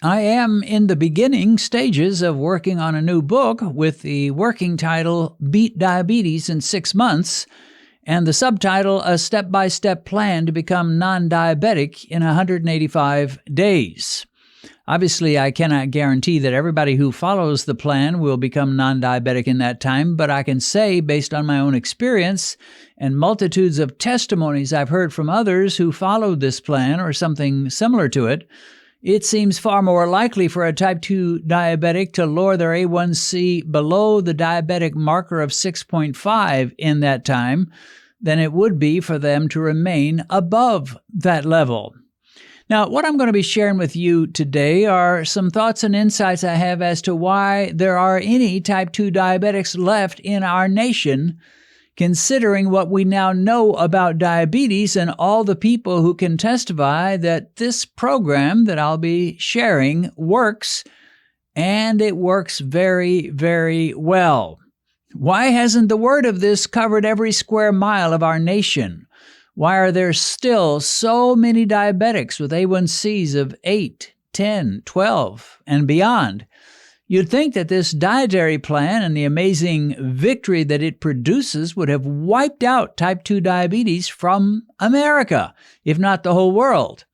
I am in the beginning stages of working on a new book with the working title, Beat Diabetes in 6 Months, and the subtitle, A Step-by-Step Plan to Become Non-Diabetic in 185 Days. Obviously, I cannot guarantee that everybody who follows the plan will become non-diabetic in that time, but I can say, based on my own experience and multitudes of testimonies I've heard from others who followed this plan or something similar to it, it seems far more likely for a type 2 diabetic to lower their A1C below the diabetic marker of 6.5 in that time than it would be for them to remain above that level. Now, what I'm going to be sharing with you today are some thoughts and insights I have as to why there are any type 2 diabetics left in our nation, considering what we now know about diabetes and all the people who can testify that this program that I'll be sharing works, and it works very, very well. Why hasn't the word of this covered every square mile of our nation? Why are there still so many diabetics with A1Cs of 8, 10, 12, and beyond? You'd think that this dietary plan and the amazing victory that it produces would have wiped out type 2 diabetes from America, if not the whole world.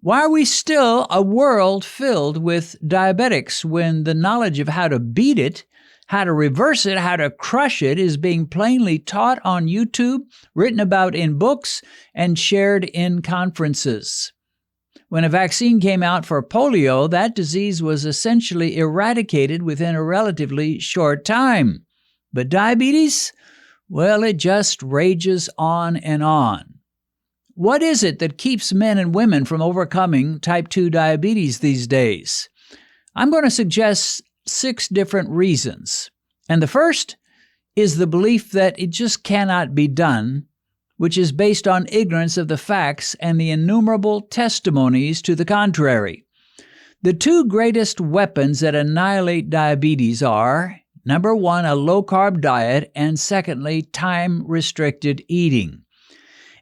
Why are we still a world filled with diabetics when the knowledge of how to beat it, how to reverse it, how to crush it is being plainly taught on YouTube, written about in books, and shared in conferences? When a vaccine came out for polio, that disease was essentially eradicated within a relatively short time. But diabetes? Well, it just rages on and on. What is it that keeps men and women from overcoming type 2 diabetes these days? I'm going to suggest 6 different reasons. And the first is the belief that it just cannot be done, which is based on ignorance of the facts and the innumerable testimonies to the contrary. The 2 greatest weapons that annihilate diabetes are, number 1, a low-carb diet, and secondly, time-restricted eating.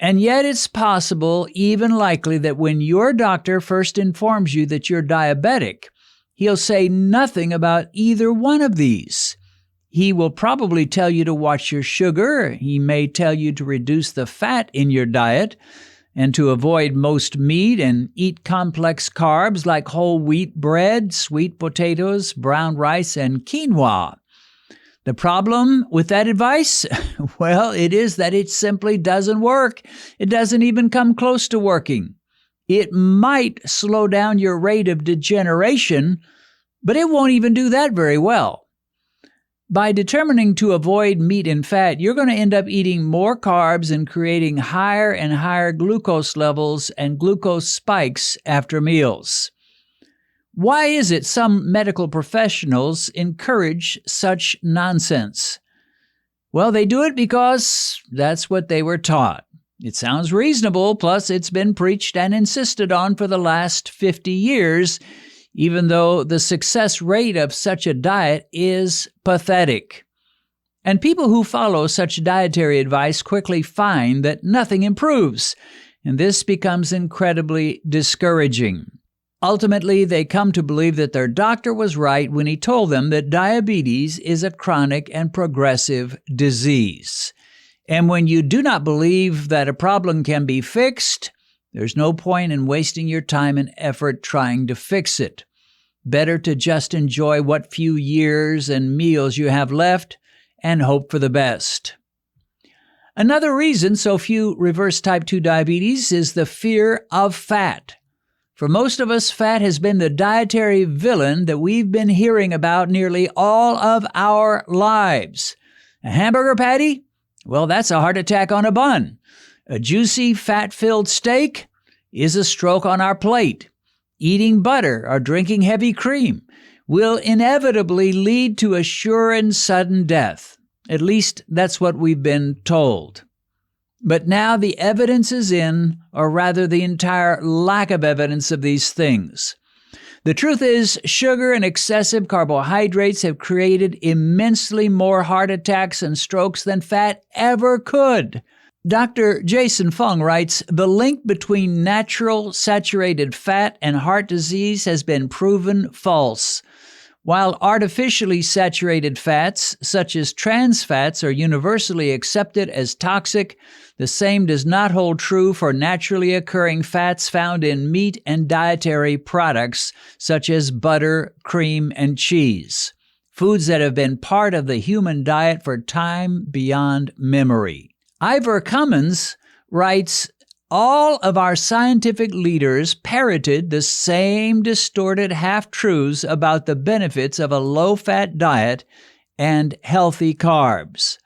And yet it's possible, even likely, that when your doctor first informs you that you're diabetic, he'll say nothing about either one of these. He will probably tell you to watch your sugar. He may tell you to reduce the fat in your diet and to avoid most meat and eat complex carbs like whole wheat bread, sweet potatoes, brown rice, and quinoa. The problem with that advice? Well, it is that it simply doesn't work. It doesn't even come close to working. It might slow down your rate of degeneration, but it won't even do that very well. By determining to avoid meat and fat, you're going to end up eating more carbs and creating higher and higher glucose levels and glucose spikes after meals. Why is it some medical professionals encourage such nonsense? Well, they do it because that's what they were taught. It sounds reasonable, plus it's been preached and insisted on for the last 50 years, even though the success rate of such a diet is pathetic. And people who follow such dietary advice quickly find that nothing improves, and this becomes incredibly discouraging. Ultimately, they come to believe that their doctor was right when he told them that diabetes is a chronic and progressive disease. And when you do not believe that a problem can be fixed, there's no point in wasting your time and effort trying to fix it. Better to just enjoy what few years and meals you have left and hope for the best. Another reason so few reverse type 2 diabetes is the fear of fat. For most of us, fat has been the dietary villain that we've been hearing about nearly all of our lives. A hamburger patty? Well, that's a heart attack on a bun. A juicy, fat-filled steak is a stroke on our plate. Eating butter or drinking heavy cream will inevitably lead to a sure and sudden death. At least that's what we've been told. But now the evidence is in, or rather the entire lack of evidence of these things. The truth is, sugar and excessive carbohydrates have created immensely more heart attacks and strokes than fat ever could. Dr. Jason Fung writes, "The link between natural saturated fat and heart disease has been proven false. While artificially saturated fats, such as trans fats, are universally accepted as toxic, the same does not hold true for naturally occurring fats found in meat and dietary products, such as butter, cream, and cheese, foods that have been part of the human diet for time beyond memory." Ivor Cummins writes, "All of our scientific leaders parroted the same distorted half-truths about the benefits of a low-fat diet and healthy carbs.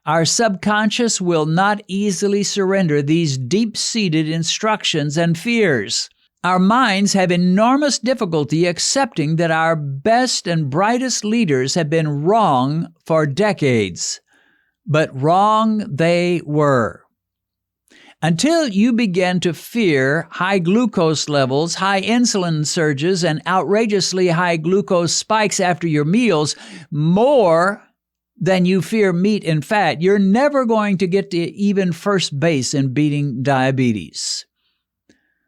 Our subconscious will not easily surrender these deep-seated instructions and fears. Our minds have enormous difficulty accepting that our best and brightest leaders have been wrong for decades. But wrong they were. Until you begin to fear high glucose levels, high insulin surges, and outrageously high glucose spikes after your meals more than you fear meat and fat, you're never going to get to even first base in beating diabetes."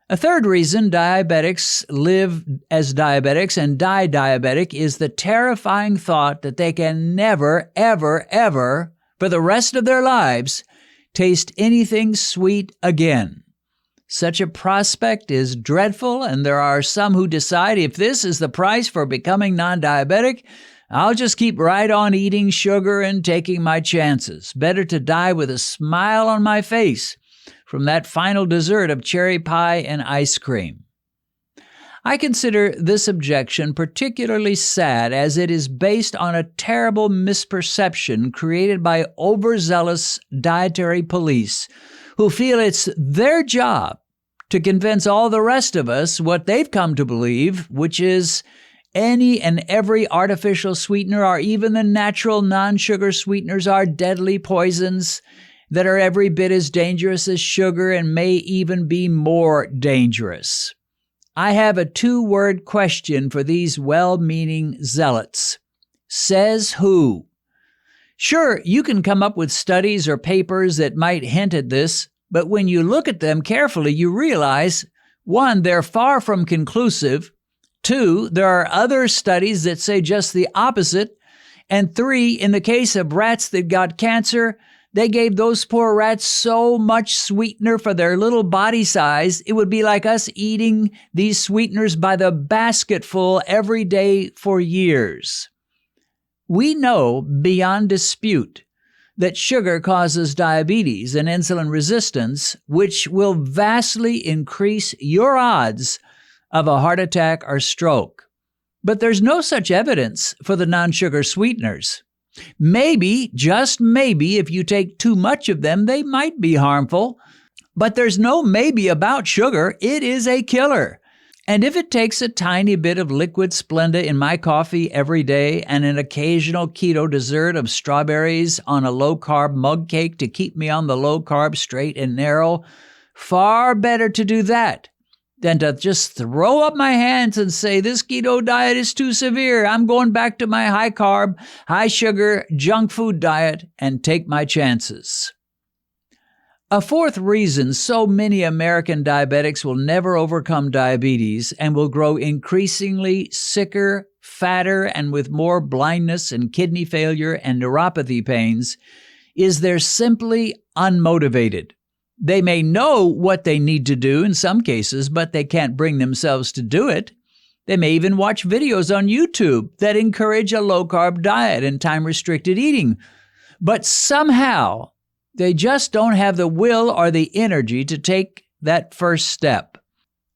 A third reason diabetics live as diabetics and die diabetic is the terrifying thought that they can never, ever, ever, for the rest of their lives, taste anything sweet again. Such a prospect is dreadful, and there are some who decide if this is the price for becoming non-diabetic, I'll just keep right on eating sugar and taking my chances. Better to die with a smile on my face from that final dessert of cherry pie and ice cream. I consider this objection particularly sad as it is based on a terrible misperception created by overzealous dietary police who feel it's their job to convince all the rest of us what they've come to believe, which is any and every artificial sweetener or even the natural non-sugar sweeteners are deadly poisons that are every bit as dangerous as sugar and may even be more dangerous. I have a two-word question for these well-meaning zealots. Says who? Sure, you can come up with studies or papers that might hint at this, but when you look at them carefully, you realize, 1, they're far from conclusive, 2, there are other studies that say just the opposite, and 3, in the case of rats that got cancer, they gave those poor rats so much sweetener for their little body size, it would be like us eating these sweeteners by the basketful every day for years. We know beyond dispute that sugar causes diabetes and insulin resistance, which will vastly increase your odds of a heart attack or stroke. But there's no such evidence for the non-sugar sweeteners. Maybe, just maybe, if you take too much of them, they might be harmful. But there's no maybe about sugar. It is a killer. And if it takes a tiny bit of liquid Splenda in my coffee every day and an occasional keto dessert of strawberries on a low-carb mug cake to keep me on the low-carb straight and narrow, far better to do that than to just throw up my hands and say, this keto diet is too severe. I'm going back to my high-carb, high-sugar, junk food diet and take my chances. A fourth reason so many American diabetics will never overcome diabetes and will grow increasingly sicker, fatter, and with more blindness and kidney failure and neuropathy pains is they're simply unmotivated. They may know what they need to do in some cases, but they can't bring themselves to do it. They may even watch videos on YouTube that encourage a low-carb diet and time-restricted eating. But somehow, they just don't have the will or the energy to take that first step.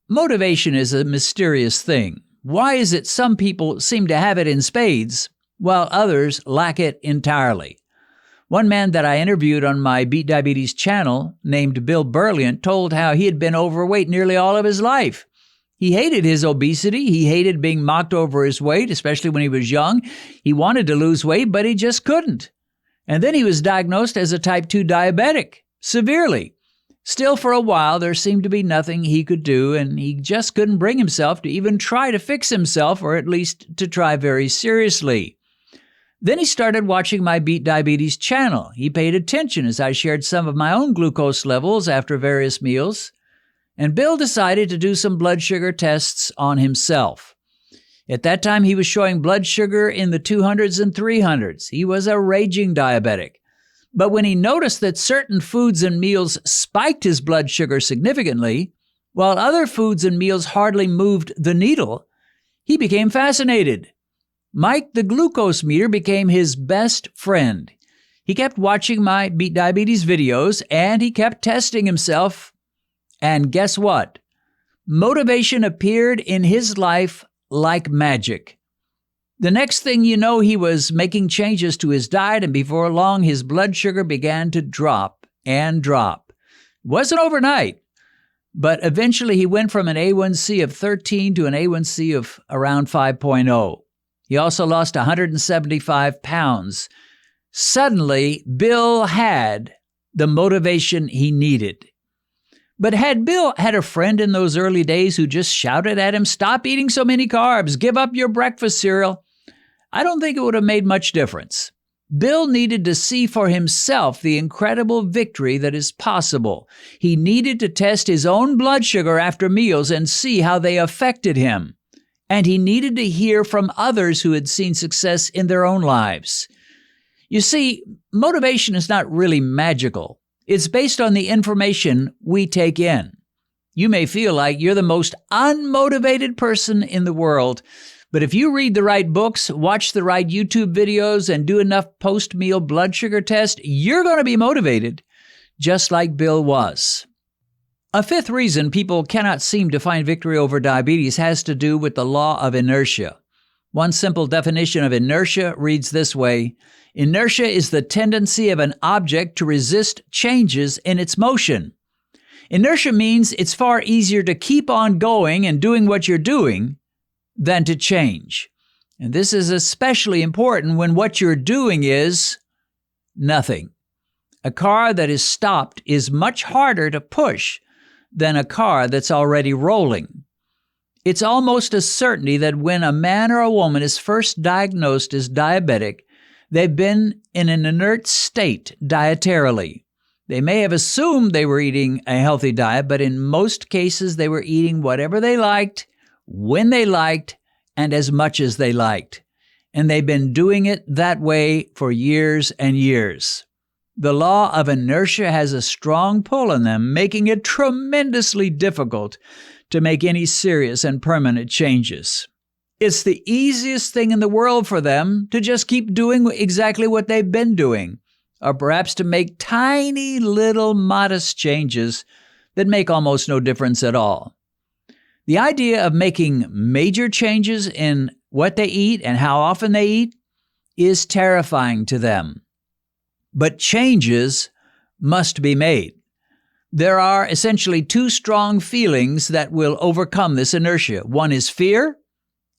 Motivation is a mysterious thing. Why is it some people seem to have it in spades, while others lack it entirely? One man that I interviewed on my Beat Diabetes channel, named Bill Burliant, told how he had been overweight nearly all of his life. He hated his obesity. He hated being mocked over his weight, especially when he was young. He wanted to lose weight, but he just couldn't. And then he was diagnosed as a type 2 diabetic, severely. Still, for a while, there seemed to be nothing he could do, and he just couldn't bring himself to even try to fix himself, or at least to try very seriously. Then he started watching my Beat Diabetes channel. He paid attention as I shared some of my own glucose levels after various meals. And Bill decided to do some blood sugar tests on himself. At that time, he was showing blood sugar in the 200s and 300s. He was a raging diabetic. But when he noticed that certain foods and meals spiked his blood sugar significantly, while other foods and meals hardly moved the needle, he became fascinated. Mike, the glucose meter, became his best friend. He kept watching my Beat Diabetes videos, and he kept testing himself. And guess what? Motivation appeared in his life like magic. The next thing you know, he was making changes to his diet, and before long, his blood sugar began to drop and drop. It wasn't overnight, but eventually he went from an A1C of 13 to an A1C of around 5.0. He also lost 175 pounds. Suddenly, Bill had the motivation he needed. But had Bill had a friend in those early days who just shouted at him, "Stop eating so many carbs, give up your breakfast cereal," I don't think it would have made much difference. Bill needed to see for himself the incredible victory that is possible. He needed to test his own blood sugar after meals and see how they affected him. And he needed to hear from others who had seen success in their own lives. You see, motivation is not really magical. It's based on the information we take in. You may feel like you're the most unmotivated person in the world, but if you read the right books, watch the right YouTube videos, and do enough post-meal blood sugar tests, you're going to be motivated, just like Bill was. A fifth reason people cannot seem to find victory over diabetes has to do with the law of inertia. One simple definition of inertia reads this way: inertia is the tendency of an object to resist changes in its motion. Inertia means it's far easier to keep on going and doing what you're doing than to change. And this is especially important when what you're doing is nothing. A car that is stopped is much harder to push than a car that's already rolling. It's almost a certainty that when a man or a woman is first diagnosed as diabetic, they've been in an inert state dietarily. They may have assumed they were eating a healthy diet, but in most cases they were eating whatever they liked, when they liked, and as much as they liked. And they've been doing it that way for years and years. The law of inertia has a strong pull on them, making it tremendously difficult to make any serious and permanent changes. It's the easiest thing in the world for them to just keep doing exactly what they've been doing, or perhaps to make tiny little modest changes that make almost no difference at all. The idea of making major changes in what they eat and how often they eat is terrifying to them. But changes must be made. There are essentially two strong feelings that will overcome this inertia. One is fear,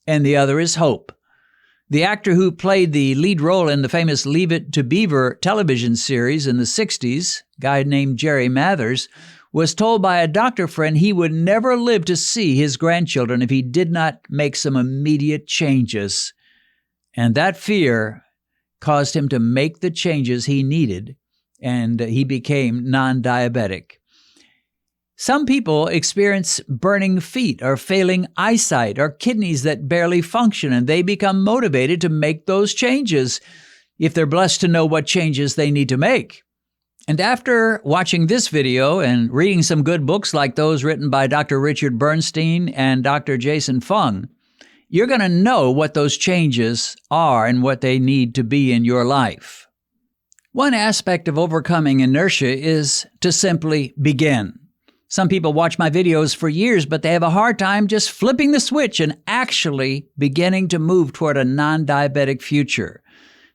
and the other is hope. The actor who played the lead role in the famous Leave It to Beaver television series in the 60s, a guy named Jerry Mathers, was told by a doctor friend he would never live to see his grandchildren if he did not make some immediate changes. And that fear caused him to make the changes he needed, and he became non-diabetic. Some people experience burning feet or failing eyesight or kidneys that barely function, and they become motivated to make those changes if they're blessed to know what changes they need to make. And after watching this video and reading some good books like those written by Dr. Richard Bernstein and Dr. Jason Fung, you're going to know what those changes are and what they need to be in your life. One aspect of overcoming inertia is to simply begin. Some people watch my videos for years, but they have a hard time just flipping the switch and actually beginning to move toward a non-diabetic future.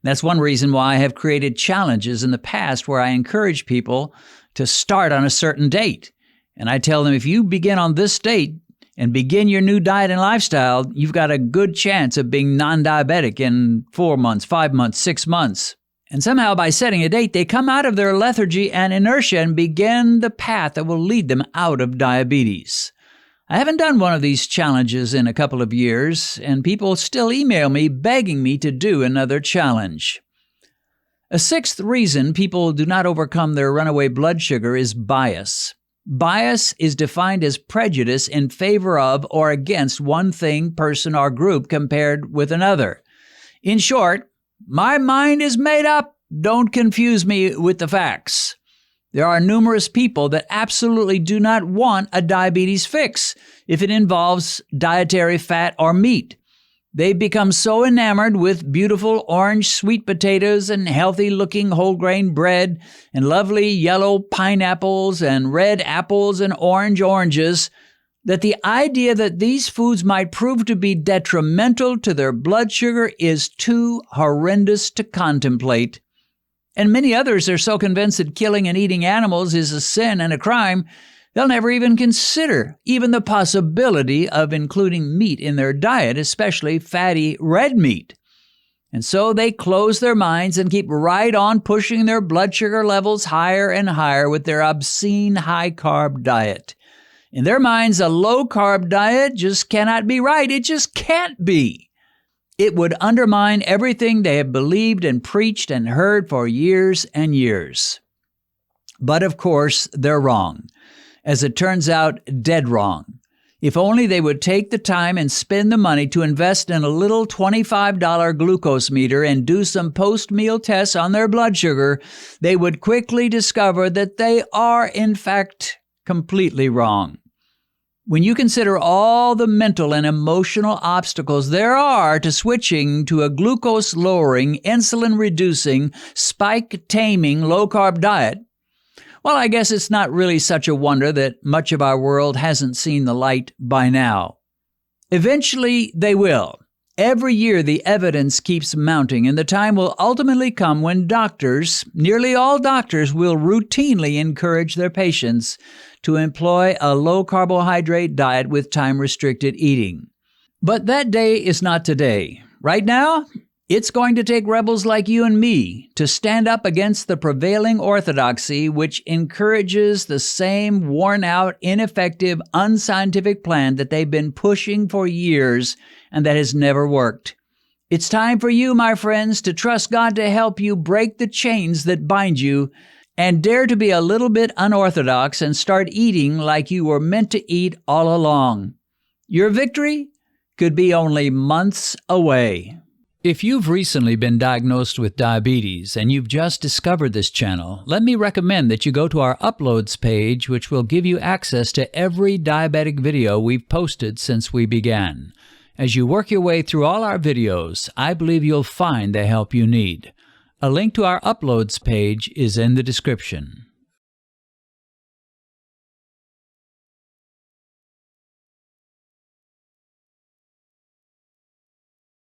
That's one reason why I have created challenges in the past where I encourage people to start on a certain date. And I tell them, if you begin on this date and begin your new diet and lifestyle, you've got a good chance of being non-diabetic in 4 months, 5 months, 6 months. And somehow by setting a date, they come out of their lethargy and inertia and begin the path that will lead them out of diabetes. I haven't done one of these challenges in a couple of years, and people still email me begging me to do another challenge. A sixth reason people do not overcome their runaway blood sugar is bias. Bias is defined as prejudice in favor of or against one thing, person, or group compared with another. In short, my mind is made up. Don't confuse me with the facts. There are numerous people that absolutely do not want a diabetes fix if it involves dietary fat or meat. They become so enamored with beautiful orange sweet potatoes and healthy-looking whole-grain bread and lovely yellow pineapples and red apples and orange oranges that the idea that these foods might prove to be detrimental to their blood sugar is too horrendous to contemplate. And many others are so convinced that killing and eating animals is a sin and a crime, they'll never even consider even the possibility of including meat in their diet, especially fatty red meat. And so they close their minds and keep right on pushing their blood sugar levels higher and higher with their obscene high-carb diet. In their minds, a low-carb diet just cannot be right. It just can't be. It would undermine everything they have believed and preached and heard for years and years. But of course, they're wrong. As it turns out, dead wrong. If only they would take the time and spend the money to invest in a little $25 glucose meter and do some post-meal tests on their blood sugar, they would quickly discover that they are, in fact, completely wrong. When you consider all the mental and emotional obstacles there are to switching to a glucose-lowering, insulin-reducing, spike-taming, low-carb diet, well, I guess it's not really such a wonder that much of our world hasn't seen the light by now. Eventually, they will. Every year, the evidence keeps mounting, and the time will ultimately come when doctors, nearly all doctors, will routinely encourage their patients to employ a low-carbohydrate diet with time-restricted eating. But that day is not today. Right now, it's going to take rebels like you and me to stand up against the prevailing orthodoxy which encourages the same worn-out, ineffective, unscientific plan that they've been pushing for years and that has never worked. It's time for you, my friends, to trust God to help you break the chains that bind you and dare to be a little bit unorthodox and start eating like you were meant to eat all along. Your victory could be only months away. If you've recently been diagnosed with diabetes and you've just discovered this channel, let me recommend that you go to our Uploads page, which will give you access to every diabetic video we've posted since we began. As you work your way through all our videos, I believe you'll find the help you need. A link to our Uploads page is in the description.